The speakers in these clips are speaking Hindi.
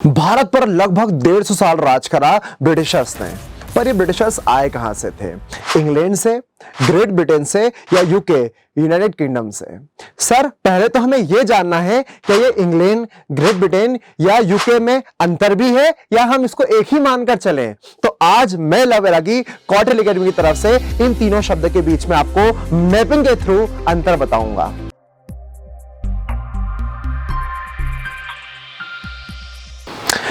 भारत पर लगभग 150 साल राज करा ब्रिटिशर्स ने। पर ये ब्रिटिशर्स आए कहां से थे? इंग्लैंड से, ग्रेट ब्रिटेन से या यूके यूनाइटेड किंगडम से? सर पहले तो हमें यह जानना है कि ये इंग्लैंड, ग्रेट ब्रिटेन या यूके में अंतर भी है या हम इसको एक ही मानकर चलें। तो आज मैं लव वैरागी कॉटरल एकेडमी की तरफ से इन तीनों शब्द के बीच में आपको मैपिंग के थ्रू अंतर बताऊंगा।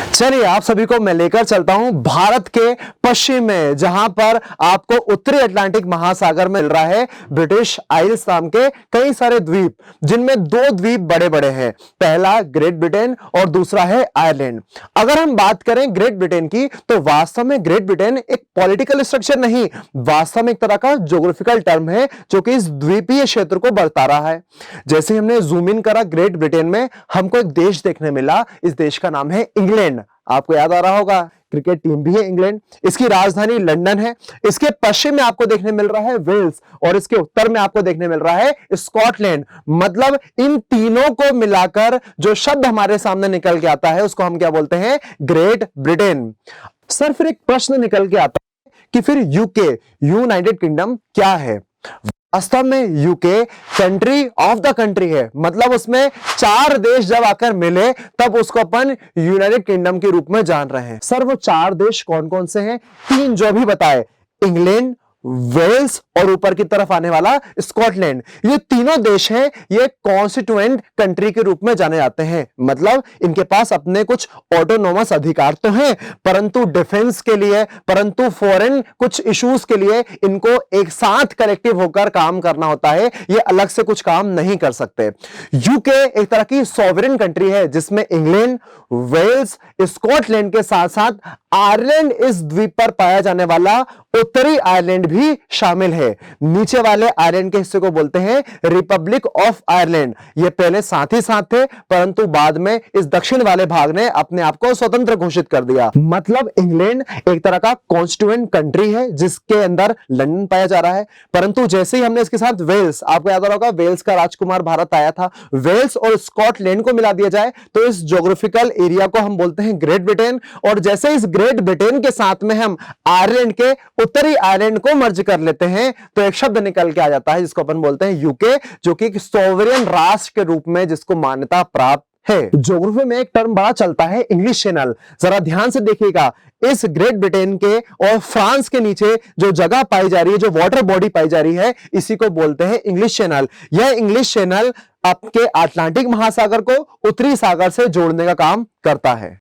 चलिए आप सभी को मैं लेकर चलता हूं भारत के पश्चिम में, जहां पर आपको उत्तरी अटलांटिक महासागर में मिल रहा है ब्रिटिश आइल्स नाम के कई सारे द्वीप, जिनमें दो द्वीप बड़े बड़े हैं। पहला ग्रेट ब्रिटेन और दूसरा है आयरलैंड। अगर हम बात करें ग्रेट ब्रिटेन की, तो वास्तव में ग्रेट ब्रिटेन एक पॉलिटिकल स्ट्रक्चर नहीं, वास्तव में एक तरह का ज्योग्राफिकल टर्म है जो कि इस द्वीपीय क्षेत्र को बता रहा है। जैसे ही हमने जूम इन करा ग्रेट ब्रिटेन में, हमको एक देश देखने मिला। इस देश का नाम है इंग्लैंड। आपको याद आ रहा होगा, क्रिकेट टीम भी है इंग्लैंड। इसकी राजधानी लंदन है। इसके पश्चिम में आपको देखने मिल रहा है वेल्स और इसके उत्तर में आपको देखने मिल रहा है स्कॉटलैंड। मतलब इन तीनों को मिलाकर जो शब्द हमारे सामने निकल के आता है उसको हम क्या बोलते हैं? Great Britain. सर फिर एक प्रश्न निकल के आता है कि फिर यूके यूनाइटेड किंगडम क्या है? वास्तव में UK country of the country है। मतलब उसमें 4 देश जब आकर मिले तब उसको अपन यूनाइटेड किंगडम के रूप में जान रहे हैं। सर वो 4 देश कौन कौन से हैं? 3 जो भी बताए, इंग्लैंड, वेल्स और ऊपर की तरफ आने वाला स्कॉटलैंड। ये तीनों देश हैं, ये कॉन्स्टिट्यूएंट कंट्री के रूप में जाने जाते हैं। मतलब इनके पास अपने कुछ ऑटोनोमस अधिकार तो हैं, परंतु डिफेंस के लिए, परंतु फॉरेन कुछ इश्यूज के लिए इनको एक साथ कलेक्टिव होकर काम करना होता है। ये अलग से कुछ काम नहीं कर सकते। यूके एक तरह की सॉवरेन कंट्री है जिसमें इंग्लैंड, वेल्स, स्कॉटलैंड के साथ साथ आयरलैंड इस द्वीप पर पाया जाने वाला उत्तरी आयरलैंड भी शामिल है। नीचे वाले आयरलैंड के हिस्से को बोलते हैं रिपब्लिक ऑफ आयरलैंड। ये पहले साथ ही साथ थे, परंतु बाद में इस दक्षिण वाले भाग ने अपने आप को स्वतंत्र घोषित कर दिया। मतलब इंग्लैंड एक तरह का कॉन्स्टिट्यूएंट कंट्री है जिसके अंदर लंदन पाया जा रहा है। परंतु जैसे ही हमने इसके साथ वेल्स, आपको याद होगा वेल्स का राजकुमार भारत आया था, वेल्स और स्कॉटलैंड को मिला दिया जाए तो इस ज्योग्राफिकल एरिया को हम बोलते हैं ग्रेट ब्रिटेन। और जैसे इस ग्रेट ब्रिटेन के साथ में हम आयरलैंड के उत्तरी आयरलैंड को मर्ज कर लेते हैं तो एक शब्द निकल के आ जाता है जिसको अपन बोलते हैं यूके, जो कि एक सोवरेन राष्ट्र के रूप में जिसको मान्यता प्राप्त है। ज्योग्राफी में एक टर्म बड़ा चलता है इंग्लिश चैनल। जरा ध्यान से देखिएगा, इस ग्रेट ब्रिटेन के और फ्रांस के नीचे जो जगह पाई जा रही है, जो वाटर बॉडी पाई जा रही है, इसी को बोलते हैं इंग्लिश चैनल। यह इंग्लिश चैनल आपके अटलांटिक महासागर को उत्तरी सागर से जोड़ने का काम करता है।